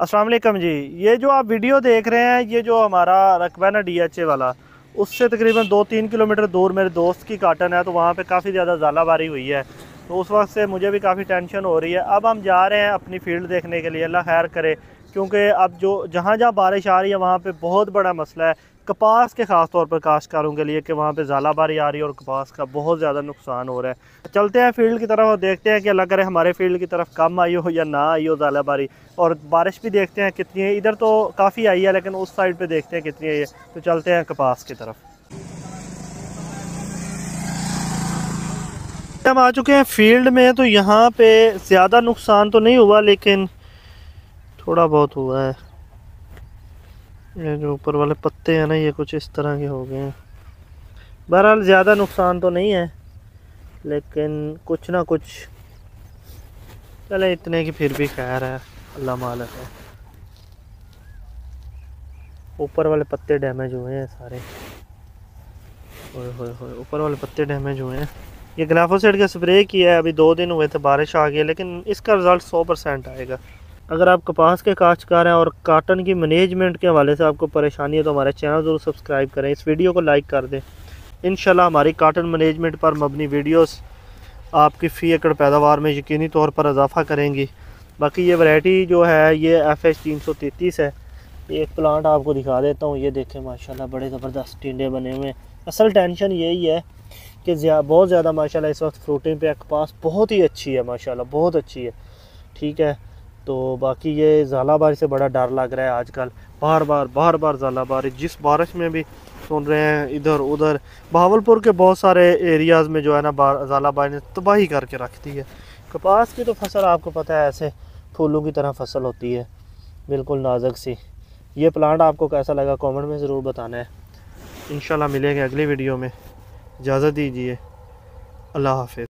अस्सलाम वालेकुम जी। ये जो आप वीडियो देख रहे हैं, ये जो हमारा रकबा है ना DHA वाला, उससे तकरीबन 2-3 किलोमीटर दूर मेरे दोस्त की काटन है, तो वहाँ पे काफ़ी ज़्यादा ज़ालाबारी हुई है। तो उस वक्त से मुझे भी काफ़ी टेंशन हो रही है। अब हम जा रहे हैं अपनी फील्ड देखने के लिए, अल्लाह खैर करे, क्योंकि अब जो जहाँ जहाँ बारिश आ रही है वहाँ पे बहुत बड़ा मसला है कपास के, ख़ास तौर पर काश्तकारों के लिए, कि वहाँ पे ज़ालाबारी आ रही है और कपास का बहुत ज़्यादा नुकसान हो रहा है। चलते हैं फील्ड की तरफ और देखते हैं कि अल्लाह करे हमारे फील्ड की तरफ कम आई हो या ना आई हो ज़ालाबारी, और बारिश भी देखते हैं कितनी है। इधर तो काफ़ी आई है, लेकिन उस साइड पे देखते हैं कितनी है ये। तो चलते हैं कपास की तरफ। हम आ चुके हैं फील्ड में, तो यहाँ पे ज़्यादा नुकसान तो नहीं हुआ, लेकिन थोड़ा बहुत हुआ है। ये जो ऊपर वाले पत्ते हैं ना, ये कुछ इस तरह के हो गए हैं। बहरहाल ज़्यादा नुकसान तो नहीं है, लेकिन कुछ ना कुछ, चले इतने की फिर भी खैर है, अल्लाह मालिक है। ऊपर वाले पत्ते डैमेज हुए हैं सारे, ओए ऊपर वाले पत्ते डैमेज हुए हैं। ये ग्लाफोसाइड का स्प्रे किया है, अभी 2 दिन हुए थे, बारिश आ गई, लेकिन इसका रिज़ल्ट 100% आएगा। अगर आप कपास के काश्तकार हैं और काटन की मैनेजमेंट के हवाले से आपको परेशानी है, तो हमारे चैनल ज़रूर सब्सक्राइब करें, इस वीडियो को लाइक कर दें। इंशाल्लाह हमारी काटन मैनेजमेंट पर मबनी वीडियोस आपकी फ़ी एकड़ पैदावार में यकीनी तौर पर इजाफ़ा करेंगी। बाकी ये वैरायटी जो है ये FH 333 है। एक प्लांट आपको दिखा देता हूँ, ये देखें माशाल्लाह बड़े ज़बरदस्त टिंडे बने हुए हैं। असल टेंशन यही है कि बहुत ज़्यादा माशाल्लाह इस वक्त फ्रूटिंग पे कपास बहुत ही अच्छी है, माशाल्लाह बहुत अच्छी है। ठीक है, तो बाकी ये ज़ालाबारी से बड़ा डर लग रहा है आजकल। बार बार ज़ालाबारी, जिस बारिश में भी सुन रहे हैं इधर उधर। बहावलपुर के बहुत सारे एरियाज़ में जो है ना ज़ालाबारी ने तबाही करके रख दी है। कपास की तो फसल आपको पता है ऐसे फूलों की तरह फसल होती है, बिल्कुल नाजुक सी। ये प्लांट आपको कैसा लगा कमेंट में ज़रूर बताना है। इंशाल्लाह मिलेंगे अगली वीडियो में। इजाज़त दीजिए, अल्लाह हाफ़िज़।